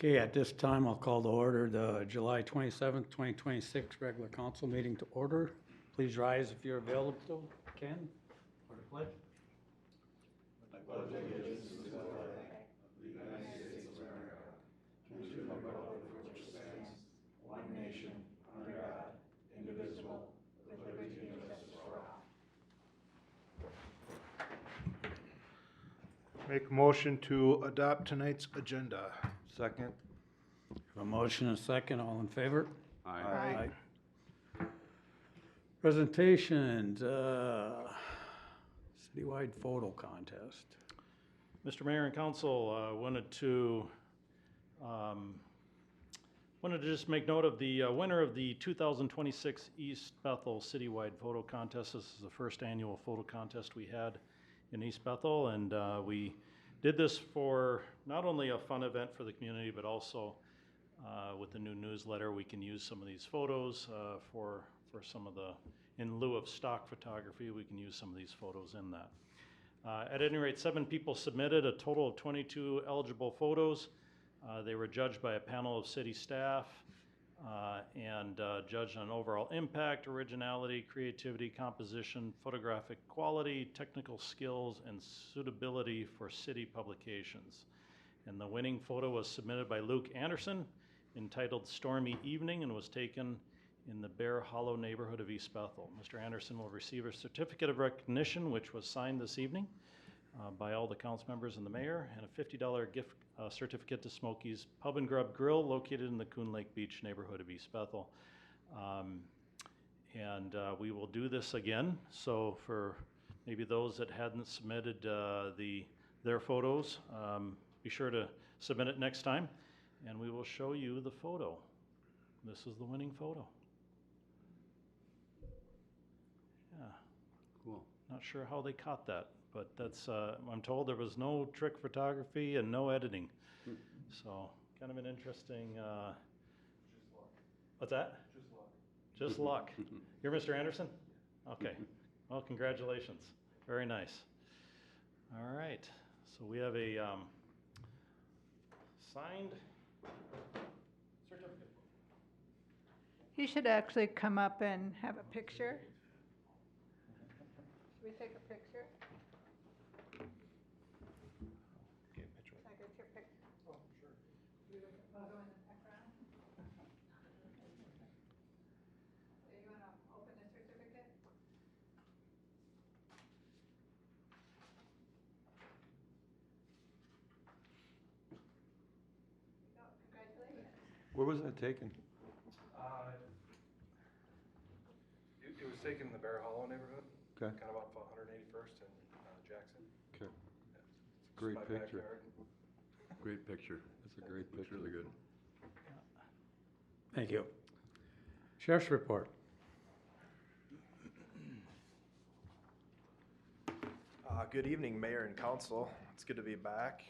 Okay, at this time, I'll call to order the July 27th, 2026 regular council meeting to order. Please rise if you're available. Ken, for the pledge. I pledge allegiance to the flag of the United States of America and to the republic for which it stands, one nation, under God, indivisible, with liberty and justice for all. Make a motion to adopt tonight's agenda. Second. A motion and a second, all in favor? Aye. Presentations, citywide photo contest. Mr. Mayor and Council, wanted to just make note of the winner of the 2026 East Bethel Citywide Photo Contest. This is the first annual photo contest we had in East Bethel, and we did this for not only a fun event for the community, but also with the new newsletter, we can use some of these photos for some of the, in lieu of stock photography, we can use some of these photos in that. At any rate, 7 people submitted a total of 22 eligible photos. They were judged by a panel of city staff and judged on overall impact, originality, creativity, composition, photographic quality, technical skills, and suitability for city publications. And the winning photo was submitted by Luke Anderson, entitled Stormy Evening, and was taken in the Bear Hollow neighborhood of East Bethel. Mr. Anderson will receive a certificate of recognition, which was signed this evening by all the council members and the mayor, and a $50 gift certificate to Smokey's Pub and Grub Grill, located in the Coon Lake Beach neighborhood of East Bethel. We will do this again, so for maybe those that hadn't submitted their photos, be sure to submit it next time, and we will show you the photo. This is the winning photo. Yeah. Cool. Not sure how they caught that, but that's, I'm told there was no trick photography and no editing. So, kind of an interesting, Just luck. what's that? Just luck. Just luck. You're Mr. Anderson? Okay. Well, congratulations. Very nice. All right. So we have a signed certificate. He should actually come up and have a picture. Should we take a picture? Okay, picture. Can I get your picture? Oh, sure. You with the photo in the background? Do you want to open the certificate? No, congratulations. Where was that taken? It was taken in the Bear Hollow neighborhood, Okay. kind of off 181st and Jackson. Okay. Yeah. Great It's my picture. backyard. Great picture. That's a great picture. Really good. Thank you. Sheriff's report. Good evening, Mayor and Council. It's good to be back.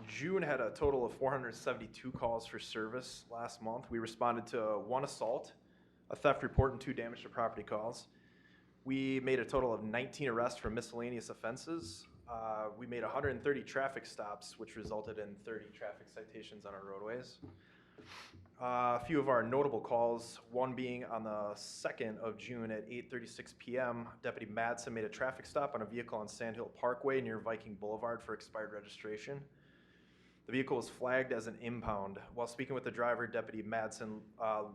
June had a total of 472 calls for service last month. We responded to 1 assault, a theft report, and 2 damage to property calls. We made a total of 19 arrests for miscellaneous offenses. We made 130 traffic stops, which resulted in 30 traffic citations on our roadways. A few of our notable calls, one being on the 2nd of June at 8:36 p.m., Deputy Madsen made a traffic stop on a vehicle on Sandhill Parkway near Viking Boulevard for expired registration. The vehicle was flagged as an impound. While speaking with the driver, Deputy Madsen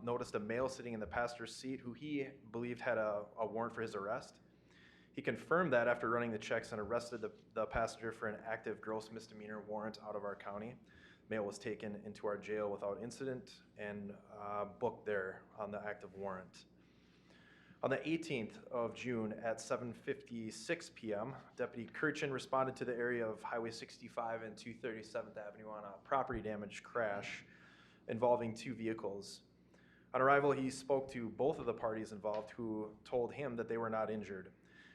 noticed a male sitting in the passenger's seat who he believed had a warrant for his arrest. He confirmed that after running the checks and arrested the passenger for an active gross misdemeanor warrant out of our county. Male was taken into our jail without incident and booked there on the active warrant. On the 18th of June at 7:56 p.m., Deputy Kirchen responded to the area of Highway 65 and 237th Avenue on a property damage crash involving 2 vehicles. On arrival, he spoke to both of the parties involved, who told him that they were not injured.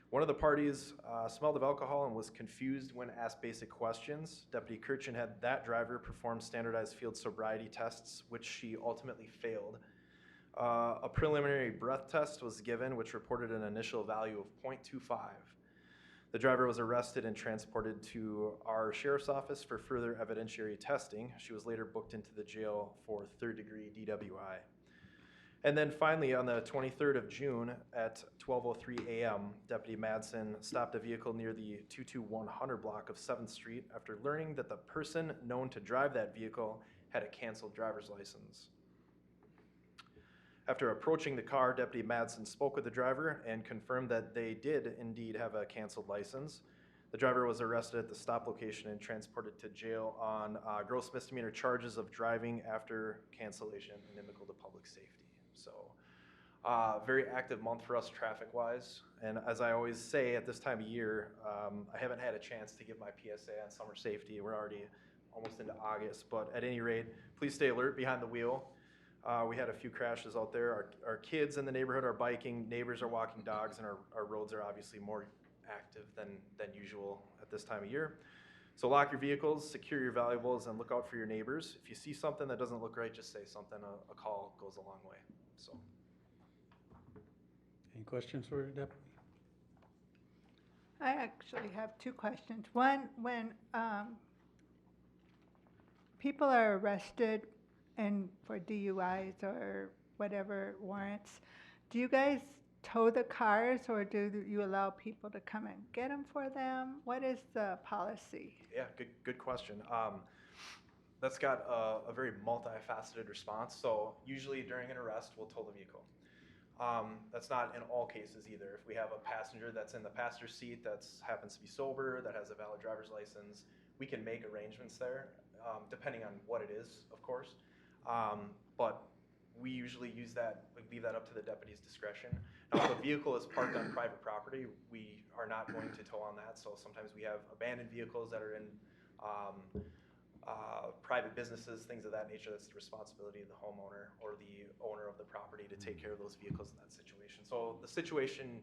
One of the parties smelled of alcohol and was confused when asked basic questions. Deputy Kirchen had that driver perform standardized field sobriety tests, which she ultimately failed. A preliminary breath test was given, which reported an initial value of 0.25. The driver was arrested and transported to our sheriff's office for further evidentiary testing. She was later booked into the jail for third-degree DWI. And then finally, on the 23rd of June at 12:03 a.m., Deputy Madsen stopped a vehicle near the 22100 block of 7th Street after learning that the person known to drive that vehicle had a canceled driver's license. After approaching the car, Deputy Madsen spoke with the driver and confirmed that they did indeed have a canceled license. The driver was arrested at the stop location and transported to jail on gross misdemeanor charges of driving after cancellation and inimical to public safety. So, very active month for us traffic-wise. And as I always say at this time of year, I haven't had a chance to give my PSA on summer safety. We're already almost into August, but at any rate, please stay alert behind the wheel. We had a few crashes out there. Our kids in the neighborhood are biking, neighbors are walking dogs, and our roads are obviously more active than usual at this time of year. So lock your vehicles, secure your valuables, and look out for your neighbors. If you see something that doesn't look right, just say something. A call goes a long way. So. Any questions for the deputy? I actually have two questions. One, when people are arrested and for DUIs or whatever warrants, do you guys tow the cars, or do you allow people to come and get them for them? What is the policy? Yeah, good question. That's got a very multifaceted response. So usually during an arrest, we'll tow the vehicle. That's not in all cases either. If we have a passenger that's in the passenger seat that happens to be sober, that has a valid driver's license, we can make arrangements there, depending on what it is, of course. But we usually leave that up to the deputy's discretion. Now, if a vehicle is parked on private property, we are not going to tow on that. So sometimes we have abandoned vehicles that are in private businesses, things of that nature. That's the responsibility of the homeowner or the owner of the property to take care of those vehicles in that situation. So the situation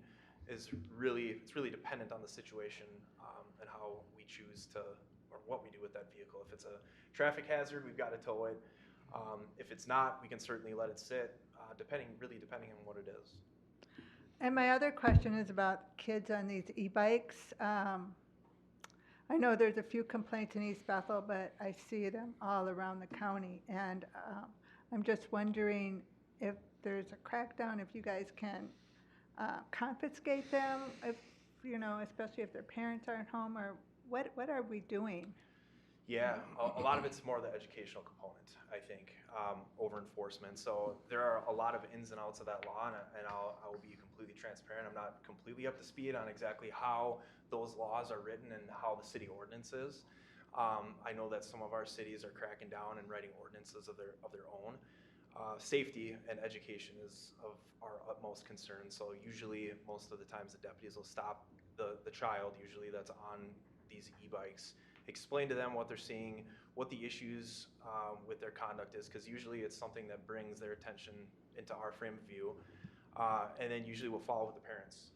is really dependent on the situation and how we choose to, or what we do with that vehicle. If it's a traffic hazard, we've got to tow it. If it's not, we can certainly let it sit, depending on what it is. And my other question is about kids on these e-bikes. I know there's a few complaints in East Bethel, but I see them all around the county. And I'm just wondering if there's a crackdown, if you guys can confiscate them, if, especially if their parents aren't home, or what are we doing? Yeah, a lot of it's more the educational component, I think, over enforcement. So there are a lot of ins and outs of that law, and I will be completely transparent. I'm not completely up to speed on exactly how those laws are written and how the city ordinance is. I know that some of our cities are cracking down and writing ordinances of their own. Safety and education is of our utmost concern. So usually, most of the times, the deputies will stop the child, usually that's on these e-bikes, explain to them what they're seeing, what the issues with their conduct is, because usually it's something that brings their attention into our frame of view, and then usually we'll follow with the parents.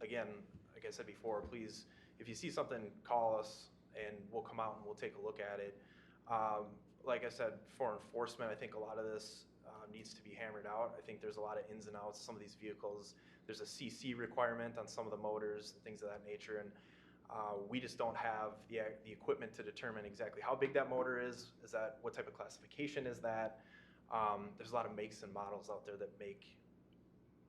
Again, like I said before, please, if you see something, call us and we'll come out and we'll take a look at it. Like I said, for enforcement, I think a lot of this needs to be hammered out. I think there's a lot of ins and outs. Some of these vehicles, there's a CC requirement on some of the motors, things of that nature, and we just don't have the equipment to determine exactly how big that motor is that, what type of classification is that. There's a lot of makes and models out there that make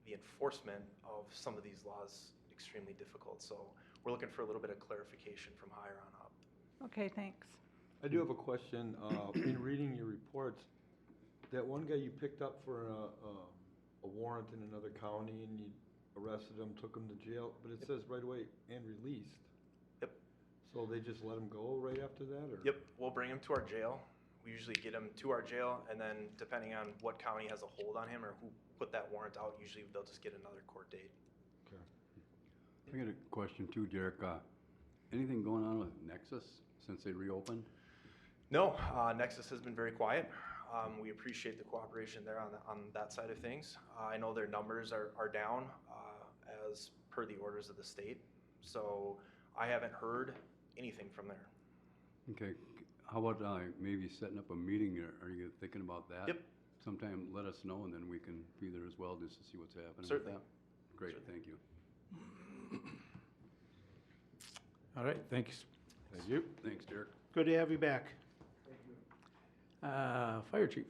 the enforcement of some of these laws extremely difficult. So we're looking for a little bit of clarification from higher on up. Okay, thanks. I do have a question. In reading your reports, that one guy you picked up for a warrant in another county and you arrested him, took him to jail, but it says right away, and released. Yep. So they just let him go right after that, or? Yep, we'll bring him to our jail. We usually get him to our jail, and then depending on what county has a hold on him or who put that warrant out, usually they'll just get another court date. Okay. I got a question too, Derek. Anything going on with Nexus since they reopened? No, Nexus has been very quiet. We appreciate the cooperation there on that side of things. I know their numbers are down as per the orders of the state, so I haven't heard anything from there. Okay, how about maybe setting up a meeting? Are you thinking about that? Yep. Sometime let us know, and then we can be there as well just to see what's happening Certainly. with that. Great, Certainly. thank you. All right, thanks. Thank you. Thanks, Derek. Good to have you back. Fire chief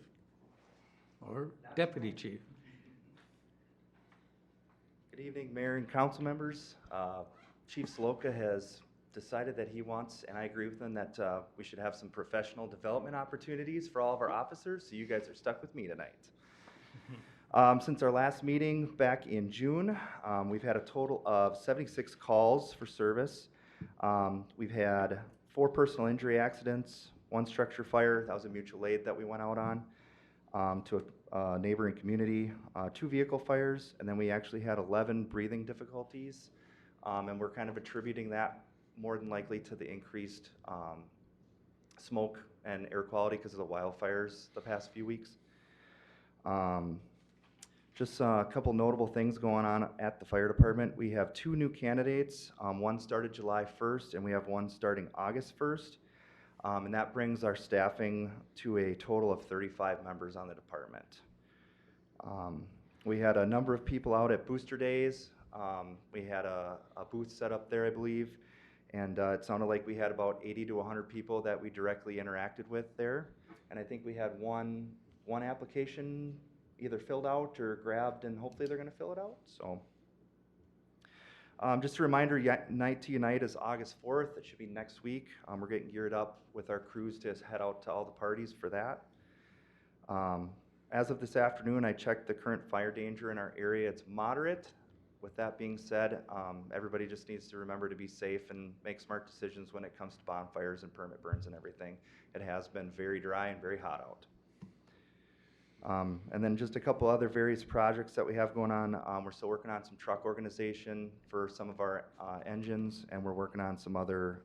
or deputy chief. Good evening, Mayor and council members. Chief Saloka has decided that he wants, and I agree with him, that we should have some professional development opportunities for all of our officers, so you guys are stuck with me tonight. Since our last meeting back in June, we've had a total of 76 calls for service. We've had 4 personal injury accidents, 1 structure fire, that was a mutual aid that we went out on, to a neighboring community, 2 vehicle fires, and then we actually had 11 breathing difficulties. And we're kind of attributing that more than likely to the increased smoke and air quality because of the wildfires the past few weeks. Just a couple notable things going on at the fire department. We have 2 new candidates. One started July 1st, and we have one starting August 1st. And that brings our staffing to a total of 35 members on the department. We had a number of people out at Booster Days. We had a booth set up there, I believe, and it sounded like we had about 80 to 100 people that we directly interacted with there. And I think we had one application either filled out or grabbed, and hopefully they're going to fill it out. So, just a reminder, Night to Unite is August 4th. It should be next week. We're getting geared up with our crews to head out to all the parties for that. As of this afternoon, I checked the current fire danger in our area. It's moderate. With that being said, everybody just needs to remember to be safe and make smart decisions when it comes to bonfires and permit burns and everything. It has been very dry and very hot out. And then just a couple other various projects that we have going on. We're still working on some truck organization for some of our engines, and we're working on some other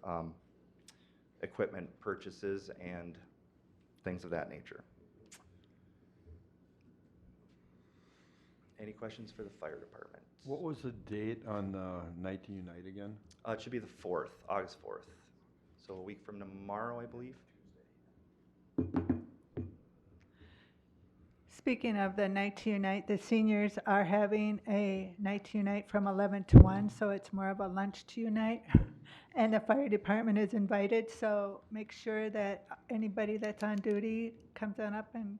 equipment purchases and things of that nature. Any questions for the fire department? What was the date on Night to Unite again? It should be the 4th, August 4th. So a week from tomorrow, I believe. Speaking of the Night to Unite, the seniors are having a Night to Unite from 11 to 1, so it's more of a lunch to unite. And the fire department is invited, so make sure that anybody that's on duty comes on up and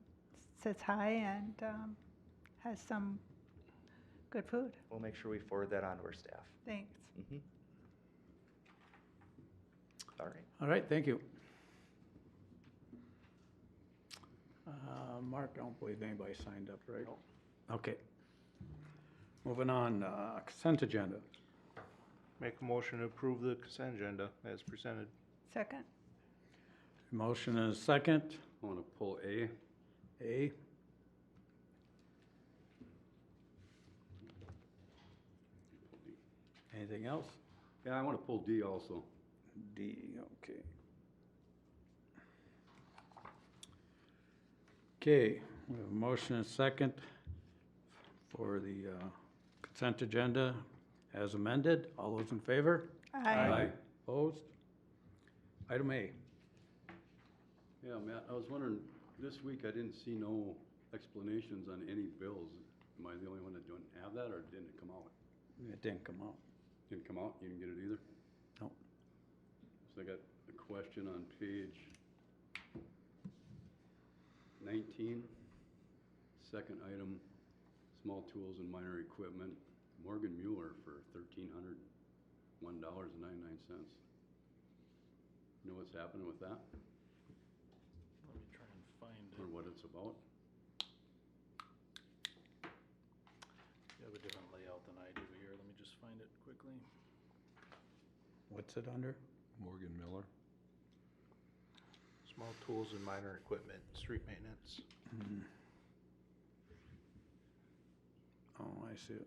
says hi and has some good food. We'll make sure we forward that on to our staff. Thanks. Mm-hmm. All right. All right, thank you. Mark, I don't believe anybody signed up, right? Okay. Moving on, consent agenda. Make a motion to approve the consent agenda as presented. Second? Motion and a second. I want to pull A. A. Anything else? Yeah, I want to pull D also. D, okay. Okay, we have a motion and a second for the consent agenda as amended. All those in favor? Aye. Opposed? Item A. Yeah, Matt, I was wondering, this week I didn't see no explanations on any bills. Am I the only one that don't have that, or didn't it come out? It didn't come out. Didn't come out? You didn't get it either? No. So I got a question on page 19, second item, small tools and minor equipment, Morgan Mueller for $1,301.99. You know what's happening with that, Let me try and find or it. what it's about? You have a different layout than I do here. Let me just find it quickly. What's it under? Morgan Miller. Small tools and minor equipment, street maintenance. Oh, I see it.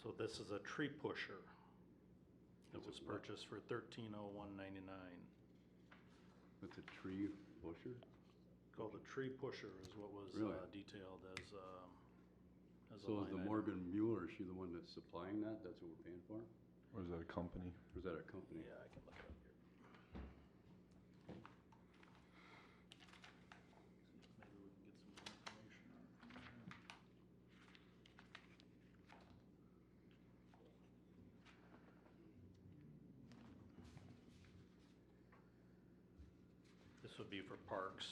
So this is a tree pusher. It was purchased for $1301.99. It's a tree pusher? Called a tree pusher is what was Really? detailed as a So is line the item. Morgan Mueller, is she the one that's supplying that? That's what we're paying for? Or is that a company? Or is that a company? Yeah, I can look it up here. this would be for parks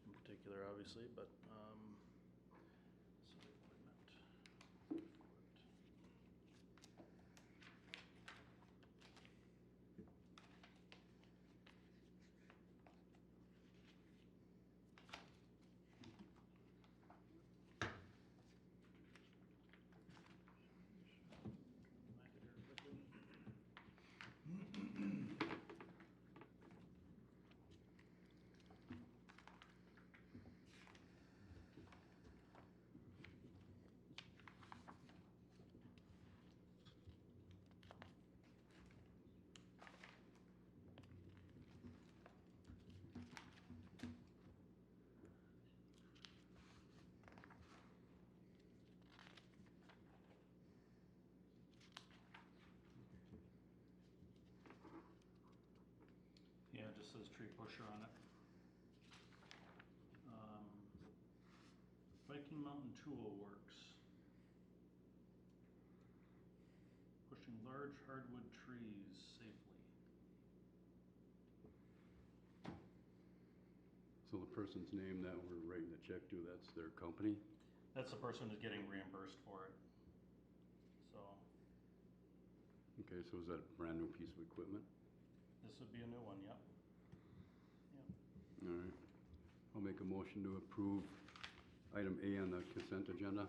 in particular, obviously, but, city appointment. Yeah, it just says tree pusher on it. Viking Mountain Tool Works. Pushing large hardwood trees safely. So the person's name that we're writing the check to, that's their company? That's the person who's getting reimbursed for it. So, Okay, so is that a brand new piece of equipment? this would be a new one, yep. All right. I'll make a motion to approve item A on the consent agenda.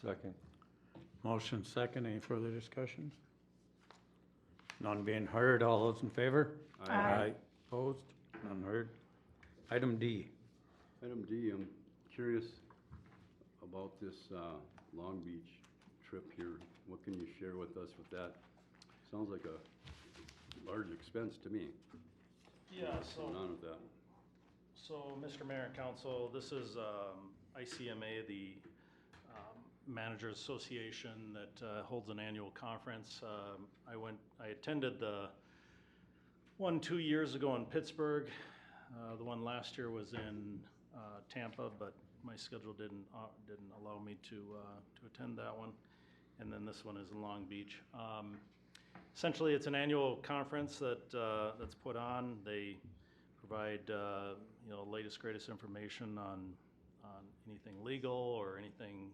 Second. Motion second, any further discussion? None being heard, all those in favor? Aye. Opposed? None heard. Item D. Item D, I'm curious about this Long Beach trip here. What can you share with us with that? Sounds like a large expense to me. Yeah, What's going on with that? So, Mr. Mayor and Council, this is ICMA, the Managers Association that holds an annual conference. I attended the one 2 years ago in Pittsburgh. The one last year was in Tampa, but my schedule didn't allow me to attend that one. And then this one is in Long Beach. Essentially, it's an annual conference that's put on. They provide latest greatest information on anything legal or anything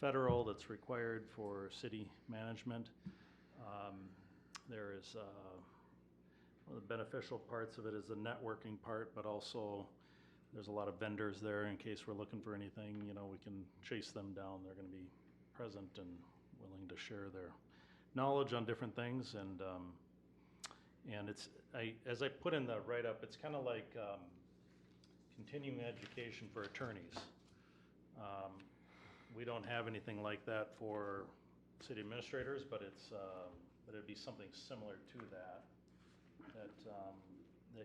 federal that's required for city management. There is one of the beneficial parts of it is the networking part, but also there's a lot of vendors there in case we're looking for anything. We can chase them down. They're going to be present and willing to share their knowledge on different things, and as I put in the write-up, it's kind of like continuing education for attorneys. We don't have anything like that for city administrators, but it'd be something similar to that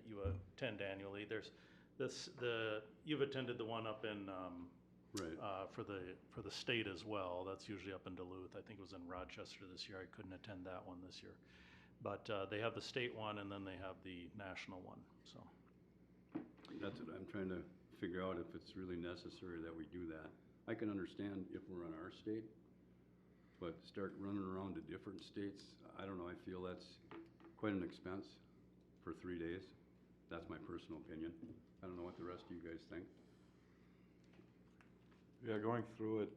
you attend annually. You've attended the one up in Right. for the state as well. That's usually up in Duluth. I think it was in Rochester this year. I couldn't attend that one this year. But they have the state one, and then they have the national one, so. That's what I'm trying to figure out, if it's really necessary that we do that. I can understand if we're in our state, but start running around to different states, I don't know, I feel that's quite an expense for 3 days. That's my personal opinion. I don't know what the rest of you guys think. Yeah, going through it,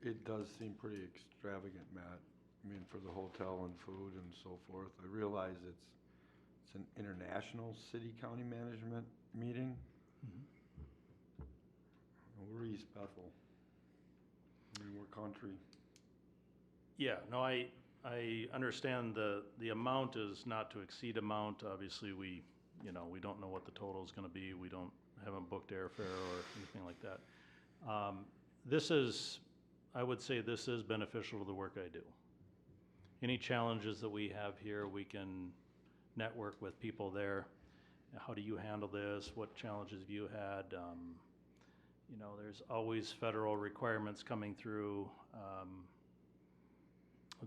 it does seem pretty extravagant, Matt. I mean, for the hotel and food and so forth. I realize it's an international city-county management meeting. We're East Bethel. I mean, we're country. Yeah, no, I understand the amount is not to exceed amount. Obviously, we don't know what the total is gonna be. We haven't booked airfare or anything like that. I would say this is beneficial to the work I do. Any challenges that we have here, we can network with people there. How do you handle this? What challenges have you had? There's always federal requirements coming through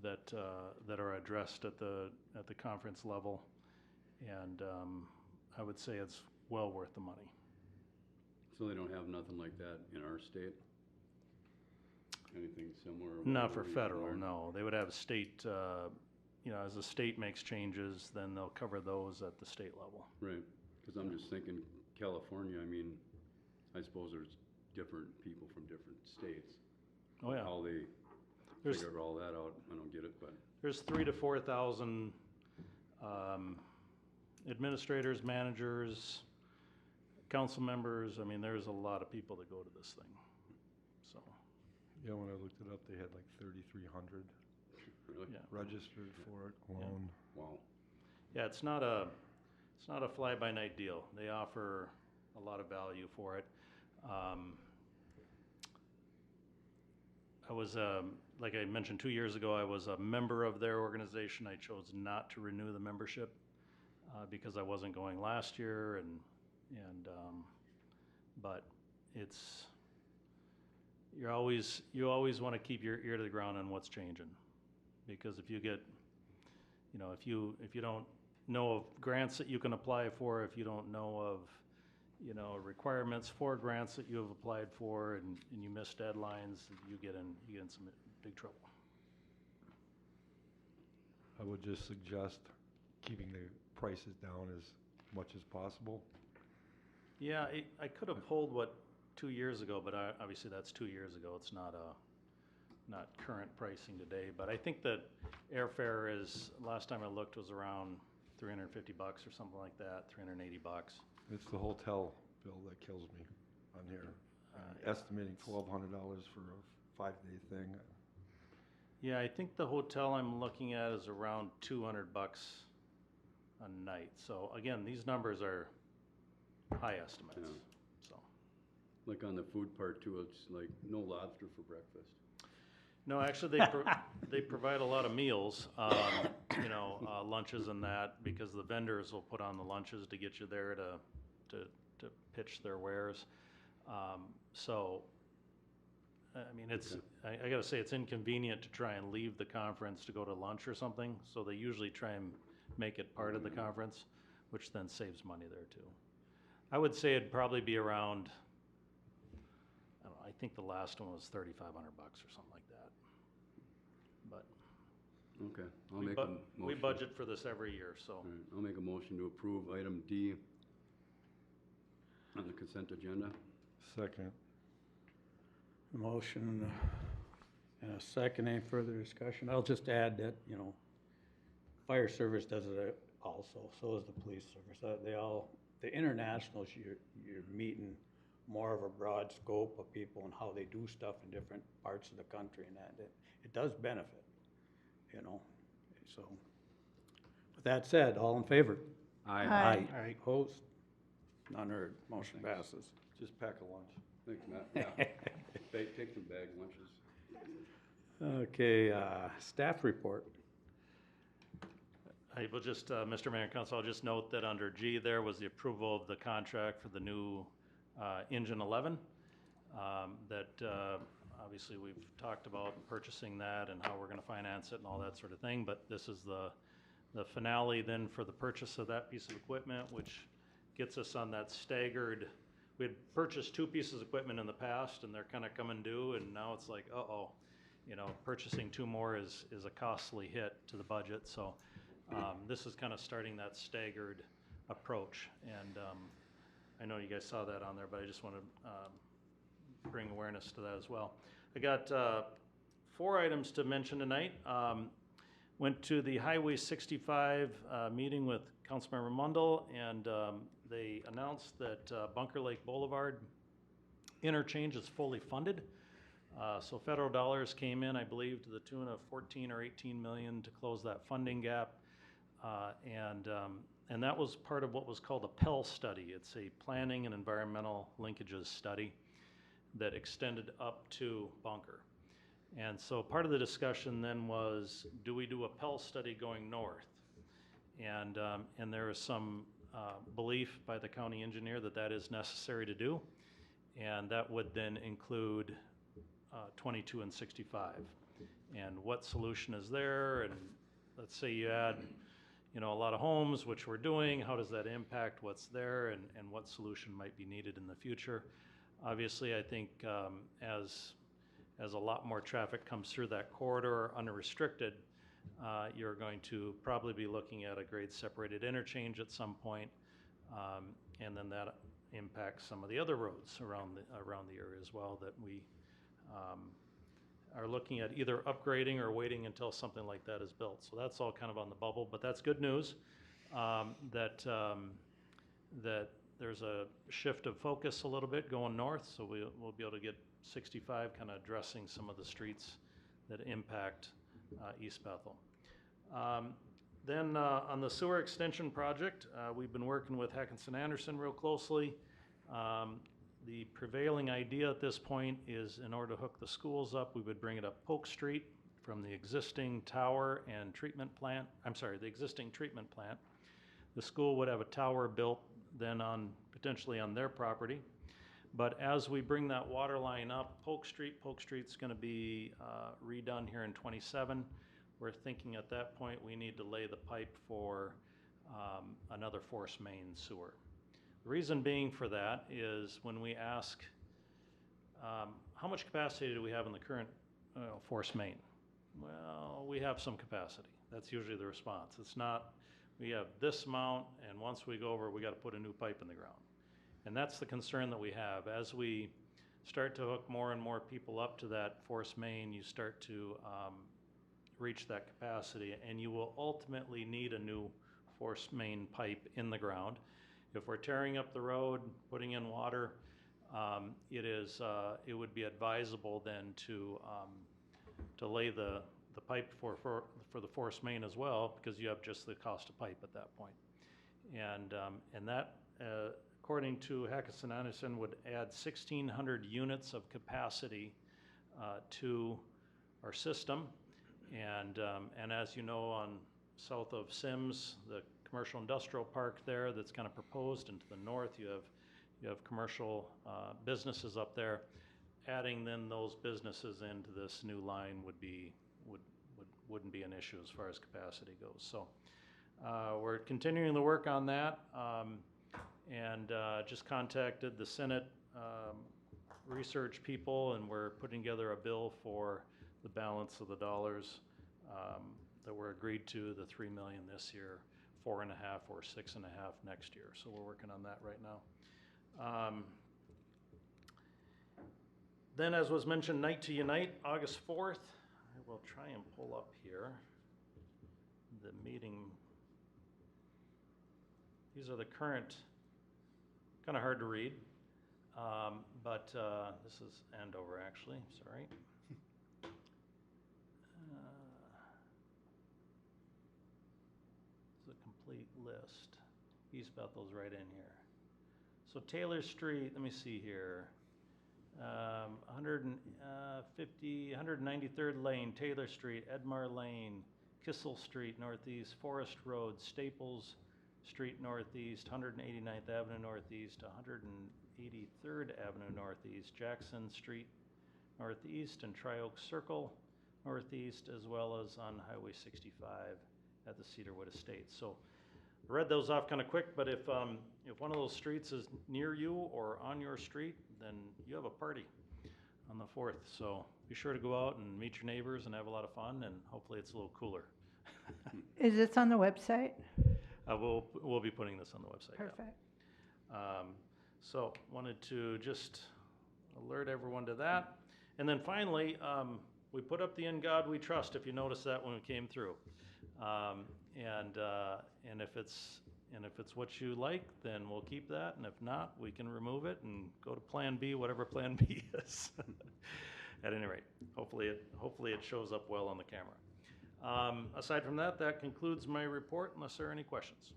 that are addressed at the conference level, and I would say it's well worth the money. So they don't have nothing like that in our state? Anything similar? Not for Where we federal, learn? no. They would have state you know, as the state makes changes, then they'll cover those at the state level. Right, because I'm just thinking, California, I mean, I suppose there's different people from different states. Oh, yeah. How they There's- figure all that out, I don't get it, but, There's 3,000 to 4,000 administrators, managers, council members. I mean, there's a lot of people that go to this thing, so, Yeah, when I looked it up, they had like 3,300 really? yeah. registered for it alone. Wow. Yeah, it's not a fly-by-night deal. They offer a lot of value for it. I was, like I mentioned 2 years ago, I was a member of their organization. I chose not to renew the membership because I wasn't going last year, but you always want to keep your ear to the ground on what's changing, because if you get, you know, if you don't know of grants that you can apply for, if you don't know of, you know, requirements for grants that you have applied for, and you miss deadlines, you get in some big trouble. I would just suggest keeping the prices down as much as possible. Yeah, I could have pulled what 2 years ago, but obviously that's 2 years ago. It's not current pricing today. But I think that airfare is, last time I looked, was around $350 or something like that, $380. It's the hotel bill that kills me on here. Yeah. Estimating $1,200 for a 5-day thing. Yeah, I think the hotel I'm looking at is around $200 a night. So again, these numbers are high estimates. Yeah. So Like on the food part too, it's like no lobster for breakfast. no, actually, they provide a lot of meals, you know, lunches and that, because the vendors will put on the lunches to get you there to pitch their wares. So, I mean, it's, I gotta say, it's inconvenient to try and leave the conference to go to lunch or something, so they usually try and make it part of the conference, which then saves money there too. I would say it'd probably be around, I don't know, I think the last one was $3,500 or something like that. But Okay, I'll we make bu- a motion. we budget for this every year, so. All right, I'll make a motion to approve item D on the consent agenda. Second. Motion and a second. Any further discussion? I'll just add that, you know, fire service does it also, so does the police service. The internationals, you're meeting more of a broad scope of people and how they do stuff in different parts of the country, and that it does benefit, you know. So, with that said, all in favor? Aye. Aye. Opposed? None heard. Motion passes. Just pack a lunch. Thanks, Matt. Yeah. Take some bag lunches. Okay, staff report. I will just, Mr. Mayor and Council, I'll just note that under G there was the approval of the contract for the new engine 11. Obviously we've talked about purchasing that and how we're gonna finance it and all that sort of thing, but this is the finale then for the purchase of that piece of equipment, which gets us on that staggered. We had purchased 2 pieces of equipment in the past and they're kind of coming due, and now it's like, uh-oh, you know, purchasing 2 more is a costly hit to the budget. So this is kind of starting that staggered approach, and I know you guys saw that on there, but I just want to bring awareness to that as well. I got 4 items to mention tonight. Went to the Highway 65 meeting with Councilmember Mundell, and they announced that Bunker Lake Boulevard interchange is fully funded. So federal dollars came in, I believe, to the tune of 14 or 18 million to close that funding gap. And that was part of what was called a PEL study. It's a planning and environmental linkages study that extended up to Bunker. And so part of the discussion then was, do we do a PEL study going north? And there is some belief by the county engineer that that is necessary to do. And that would then include 22 and 65. And what solution is there? And let's say you add, you know, a lot of homes, which we're doing, how does that impact what's there, and what solution might be needed in the future? Obviously, I think as a lot more traffic comes through that corridor unrestricted, You're going to probably be looking at a grade separated interchange at some point, and then that impacts some of the other roads around the area as well that we are looking at either upgrading or waiting until something like that is built. So that's all kind of on the bubble, but that's good news, that there's a shift of focus a little bit going north, so we'll be able to get 65 kind of addressing some of the streets that impact East Bethel. Then on the sewer extension project, we've been working with Hackinson Anderson real closely. The prevailing idea at this point is, in order to hook the schools up, we would bring it up Polk Street from the existing tower and treatment plant. I'm sorry, the existing treatment plant. The school would have a tower built then potentially on their property. But as we bring that water line up Polk Street's going to be redone here in '27. We're thinking at that point we need to lay the pipe for another force main sewer. The reason being for that is when we ask how much capacity do we have in the current force main? Well, we have some capacity. That's usually the response. It's not, we have this amount, and once we go over, we got to put a new pipe in the ground. And that's the concern that we have. As we start to hook more and more people up to that force main, you start to reach that capacity, and you will ultimately need a new force main pipe in the ground. If we're tearing up the road, putting in water, it would be advisable then to lay the pipe for the force main as well, because you have just the cost of pipe at that point. And that, according to Hackinson Anderson, would add 1,600 units of capacity to our system. And as you know, on south of Sims, the commercial industrial park there that's kind of proposed, and to the north you have commercial businesses up there. Adding then those businesses into this new line wouldn't be an issue as far as capacity goes. So we're continuing the work on that, and just contacted the Senate research people, and we're putting together a bill for the balance of the dollars that were agreed to, the $3 million this year, 4.5 or 6.5 next year. So we're working on that right now. Then, as was mentioned, Night to Unite, August 4th. I will try and pull up here the meeting. These are the current, kind of hard to read, but this is Andover actually, sorry. It's a complete list. East Bethel's right in here. So Taylor Street, let me see here. 193rd Lane, Taylor Street, Edmar Lane, Kissel Street Northeast, Forest Road, Staples Street Northeast, 189th Avenue Northeast, 183rd Avenue Northeast, Jackson Street Northeast, and Tri-Oak Circle Northeast, as well as on Highway 65 at the Cedarwood Estates. So I read those off kind of quick, but if one of those streets is near you or on your street, then you have a party on the 4th. So be sure to go out and meet your neighbors and have a lot of fun, and hopefully it's a little cooler. Is this on the website? We'll be putting this on the website. Perfect. Yeah. So wanted to just alert everyone to that. And then finally, we put up the In God We Trust, if you noticed that when we came through. And if it's what you like, then we'll keep that, and if not, we can remove it and go to Plan B, whatever Plan B is. At any rate, hopefully it shows up well on the camera. Aside from that, that concludes my report, unless there are any questions.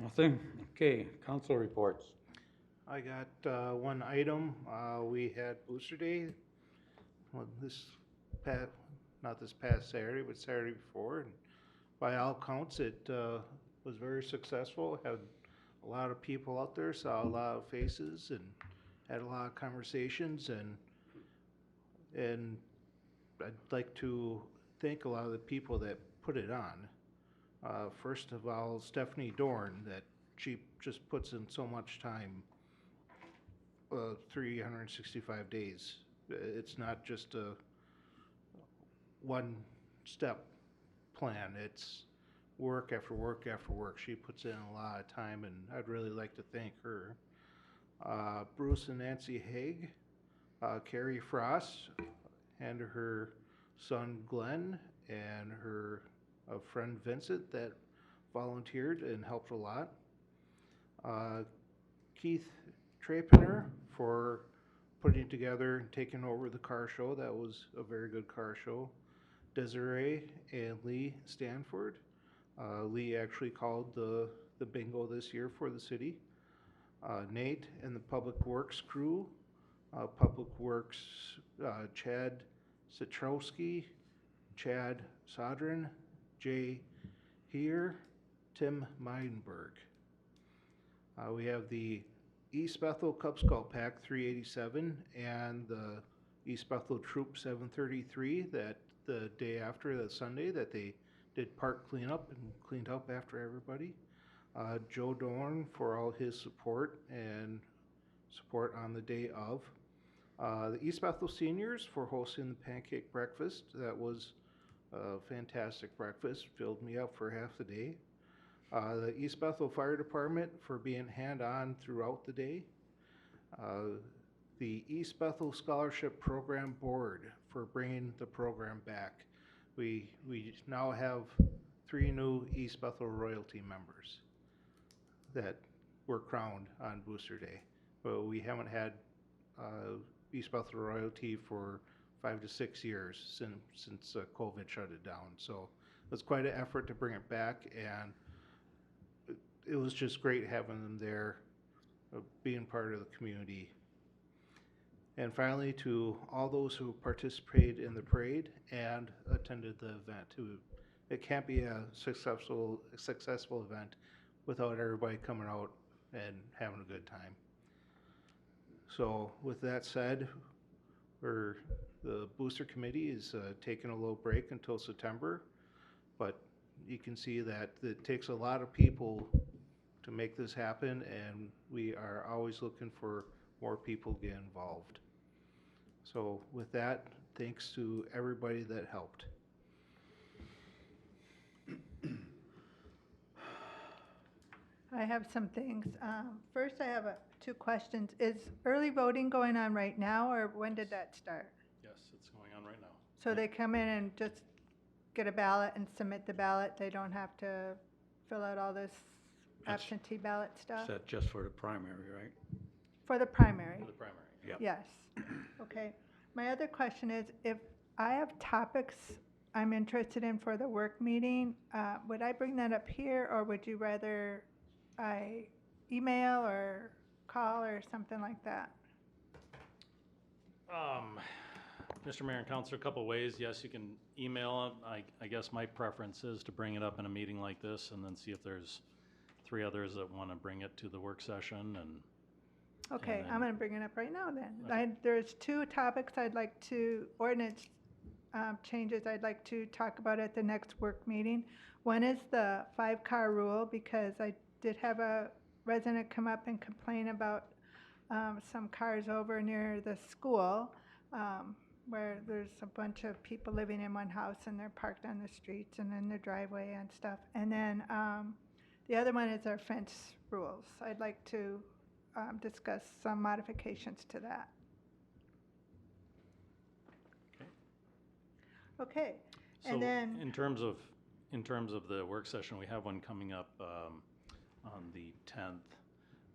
Nothing? Okay, council reports. I got one item. We had Booster Day. Well, not this past Saturday, but Saturday before. And by all counts, it was very successful. Had a lot of people out there, saw a lot of faces, and had a lot of conversations. And I'd like to thank a lot of the people that put it on. First of all, Stephanie Dorn, that she just puts in so much time, 365 days It's not just a one-step plan. It's work after work after work. She puts in a lot of time, and I'd really like to thank her. Bruce and Nancy Haig, Carrie Frost, and her son Glenn, and her friend Vincent that volunteered and helped a lot. Keith Trapener for putting together and taking over the car show. That was a very good car show. Desiree and Lee Stanford. Lee actually called the bingo this year for the city. Nate and the Public Works crew. Public Works, Chad Citrowski, Chad Sodrin, Jay Heer, Tim Meidenberg. We have the East Bethel Cub Scout Pack 387 and the East Bethel Troop 733 that the day after, that Sunday, that they did park cleanup and cleaned up after everybody. Joe Dorn for all his support and support on the day of. The East Bethel Seniors for hosting the pancake breakfast. That was a fantastic breakfast, filled me up for half the day. The East Bethel Fire Department for being hand-on throughout the day. The East Bethel Scholarship Program Board for bringing the program back. We now have 3 new East Bethel royalty members that were crowned on Booster Day. But we haven't had East Bethel royalty for 5 to 6 years since COVID shut it down. So it's quite an effort to bring it back, and it was just great having them there, being part of the community. And finally, to all those who participated in the parade and attended the event. It can't be a successful event without everybody coming out and having a good time. So with that said, the Booster Committee is taking a little break until September, but you can see that it takes a lot of people to make this happen, and we are always looking for more people to get involved. So with that, thanks to everybody that helped. I have some things. First, I have 2 questions. Is early voting going on right now, or when did that start? Yes, it's going on right now. So they come in and just get a ballot and submit the ballot? They don't have to fill out all this That's- absentee ballot Is stuff? that just for the primary, right? For the primary? For the primary. Yep. Yes. Okay. My other question is, if I have topics I'm interested in for the work meeting, would I bring that up here, or would you rather I email or call or something like that? Mr. Mayor and Councilor, a couple ways. Yes, you can email it. I guess my preference is to bring it up in a meeting like this and then see if there's 3 others that want to bring it to the work session. And Okay, then- I'm gonna bring it up right now then. Okay. There's 2 topics I'd like to, ordinance changes I'd like to talk about at the next work meeting. One is the 5-car rule, because I did have a resident come up and complain about some cars over near the school, where there's a bunch of people living in one house and they're parked on the streets and in their driveway and stuff. And then the other one is our fence rules. I'd like to discuss some modifications to that. Okay, So and then, in terms of the work session, we have one coming up on the 10th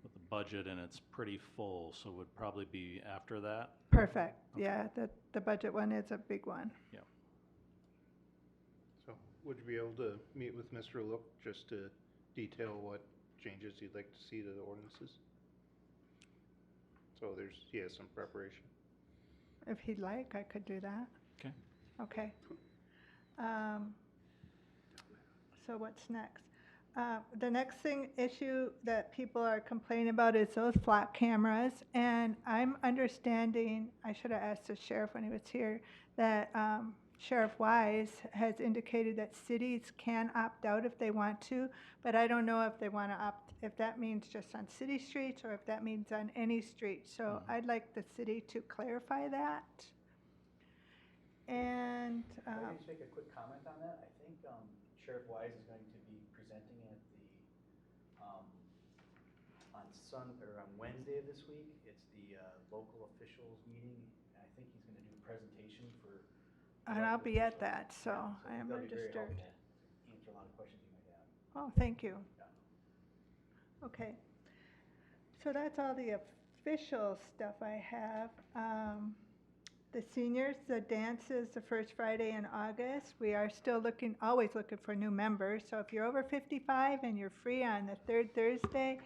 with the budget, and it's pretty full, so it would probably be after that. perfect, yeah, the budget one is a big one. Yeah. So would you be able to meet with Mr. Look just to detail what changes you'd like to see to the ordinances? So he has some preparation. If he'd like, I could do that. Okay. Okay. So what's next? The next issue that people are complaining about is those flock cameras. And I'm understanding, I should have asked the sheriff when he was here, that Sheriff Wise has indicated that cities can opt out if they want to, but I don't know if they want to opt, if that means just on city streets or if that means on any street. So I'd like the city to clarify that. And, Can I just make a quick comment on that? I think Sheriff Wise is going to be presenting at the, on Wednesday of this week. It's the local officials meeting, and I think he's gonna do a presentation for. and I'll be at that, so I am That'll be very registered. helpful to answer a lot of questions you might have. Oh, thank you. Yeah. Okay. So that's all the official stuff I have. The seniors, the dance is the first Friday in August. We are still always looking for new members. So if you're over 55 and you're free on the third Thursday,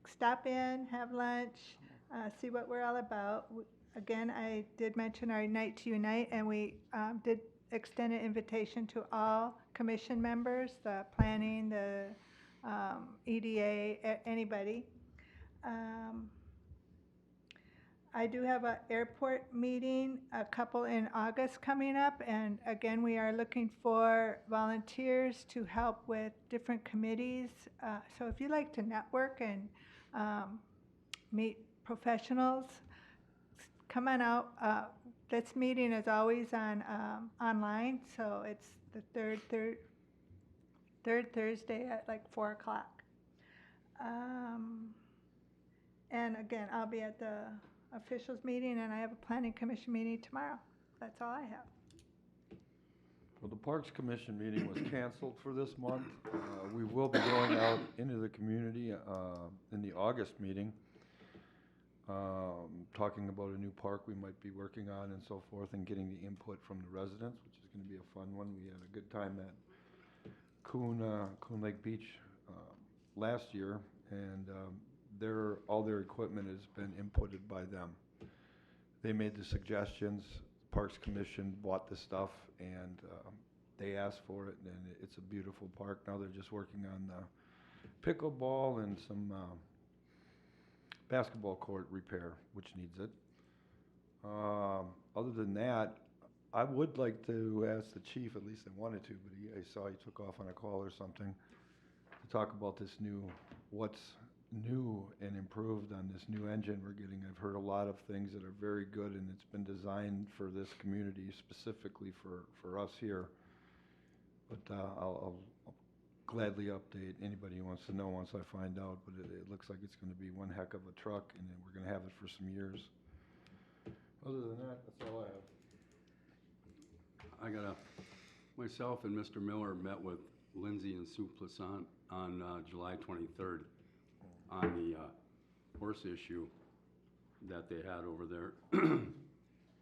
stop in, have lunch, see what we're all about. Again, I did mention our Night to Unite, and we did extend an invitation to all commission members, the planning, the EDA, anybody. I do have an airport meeting, a couple in August coming up, and again, we are looking for volunteers to help with different committees. So if you like to network and meet professionals, come on out. This meeting is always on online, so it's the third Thursday at like 4 o'clock. And again, I'll be at the officials meeting, and I have a planning commission meeting tomorrow. That's all I have. Well, the Parks Commission meeting was canceled for this month. We will be going out into the community in the August meeting, talking about a new park we might be working on and so forth, and getting the input from the residents, which is going to be a fun one. We had a good time at Coon Lake Beach last year, and all their equipment has been inputted by them. They made the suggestions, Parks Commission bought the stuff, and they asked for it, and it's a beautiful park. Now they're just working on the pickleball and some basketball court repair, which needs it. Other than that, I would like to ask the chief, at least I wanted to, but I saw he took off on a call or something, to talk about this what's new and improved on this new engine we're getting. I've heard a lot of things that are very good, and it's been designed for this community, specifically for us here. But I'll gladly update anybody who wants to know once I find out, but it looks like it's going to be one heck of a truck, and we're going to have it for some years. Other than that, that's all I have. Myself and Mr. Miller met with Lindsay and Sue Plassant on July 23rd on the horse issue that they had over there.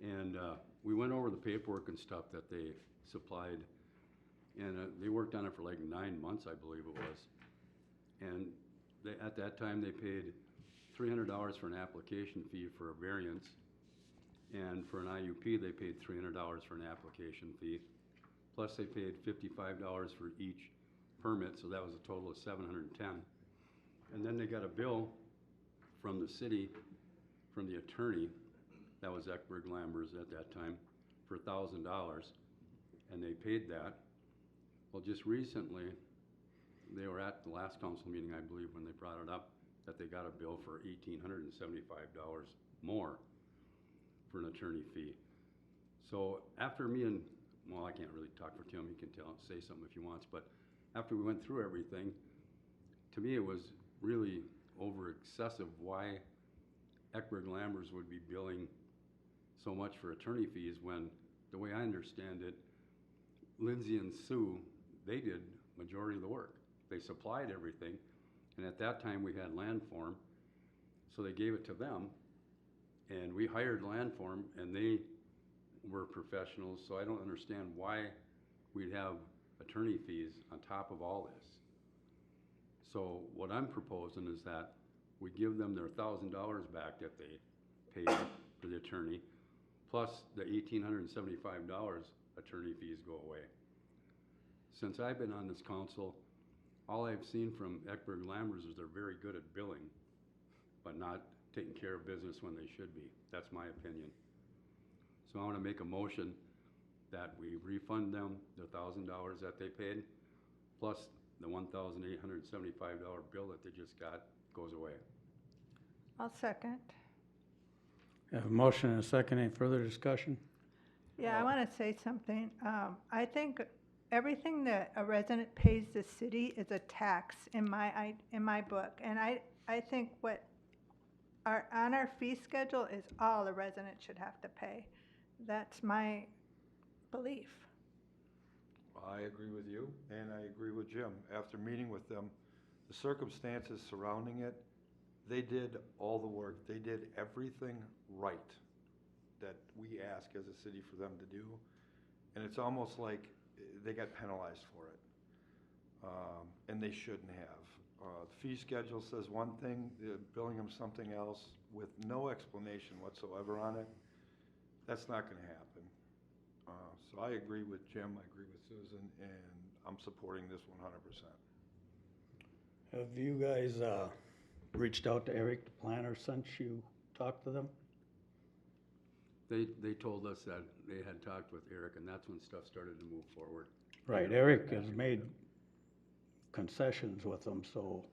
And we went over the paperwork and stuff that they supplied, and they worked on it for like 9 months, I believe it was. And at that time, they paid $300 for an application fee for a variance, and for an IUP, they paid $300 for an application fee. Plus, they paid $55 for each permit, so that was a total of $710. And then they got a bill from the city, from the attorney, that was Eckberg Lambers at that time, for $1,000, and they paid that. Well, just recently, they were at the last council meeting, I believe, when they brought it up, that they got a bill for $1,875 more for an attorney fee. So after me and, well, I can't really talk for Tim, he can say something if he wants, but after we went through everything, to me it was really over excessive why Eckberg Lambers would be billing so much for attorney fees when, the way I understand it, Lindsay and Sue, they did majority of the work. They supplied everything, and at that time we had Landform, so they gave it to them, and we hired Landform, and they were professionals, so I don't understand why we'd have attorney fees on top of all this. So what I'm proposing is that we give them their $1,000 back that they paid for the attorney, plus the $1,875 attorney fees go away. Since I've been on this council, all I've seen from Eckberg Lambers is they're very good at billing, but not taking care of business when they should be. That's my opinion. So I want to make a motion that we refund them the $1,000 that they paid, plus the $1,875 bill that they just got goes away. I'll second. Have a motion and a second. Any further discussion? Yeah, I want to say something. I think everything that a resident pays the city is a tax in my book. And I think what on our fee schedule is all a resident should have to pay. That's my belief. I agree with you, and I agree with Jim. After meeting with them, the circumstances surrounding it, they did all the work. They did everything right that we ask as a city for them to do. And it's almost like they got penalized for it. And they shouldn't have. The fee schedule says one thing, billing them something else with no explanation whatsoever on it. That's not gonna happen. So I agree with Jim, I agree with Susan, and I'm supporting this 100%. Have you guys reached out to Eric, the planner, since you talked to them? They told us that they had talked with Eric, and that's when stuff started to move forward. Right, Eric has made concessions with them, so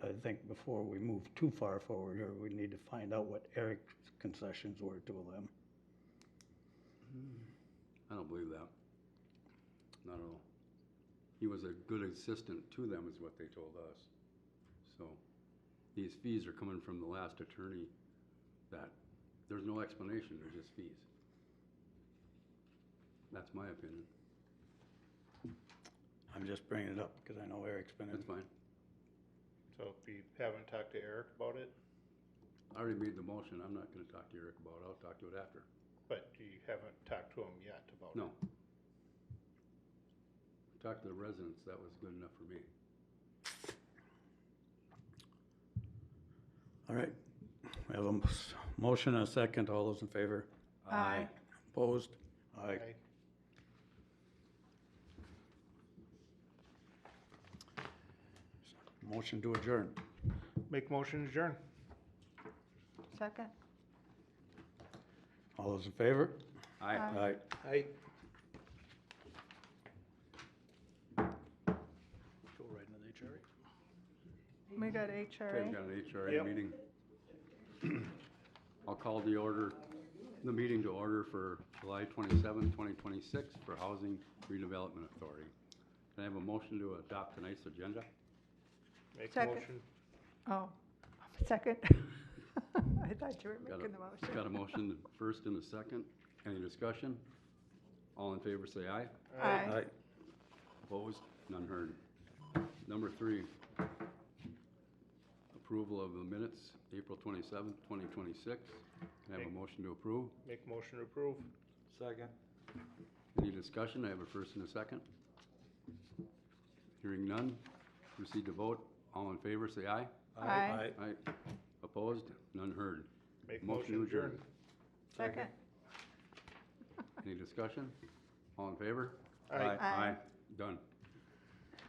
I think before we move too far forward here, we need to find out what Eric's concessions were to them. I don't believe that. Not at all. He was a good assistant to them is what they told us. So these fees are coming from the last attorney that there's no explanation, they're just fees. That's my opinion. I'm just bringing it up because I know Eric's been in. That's fine. So if you haven't talked to Eric about it, I already made the motion. I'm not gonna talk to Eric about it. I'll talk to it after. but you haven't talked to him yet about it? No. Talk to the residents. That was good enough for me. All right, we have a motion and a second. All those in favor? Aye. Opposed? Aye. Motion to adjourn. Make motion to adjourn. Second. All those in favor? Aye. Aye. Aye. Go right into the HRA. We got Okay, HRA. we've got an HRA Yep. meeting. I'll call the meeting to order for July 27, 2026 for Housing Redevelopment Authority. Can I have a motion to adopt tonight's agenda? Make Second. motion. Oh, second. I thought you were Got making the motion. Got a motion first and a second. Any discussion? All in favor say aye. Aye. Opposed? None heard. Number 3, approval of the minutes, April 27th, 2026. Can I have a motion to approve? Make motion to approve. Second. Any discussion? I have a first and a second. Hearing none, proceed to vote. All in favor, say aye. Aye. Aye. Opposed? None heard. Make Motion motion to to adjourn. adjourn. Second. Any discussion? All in favor? Aye. Aye. Done.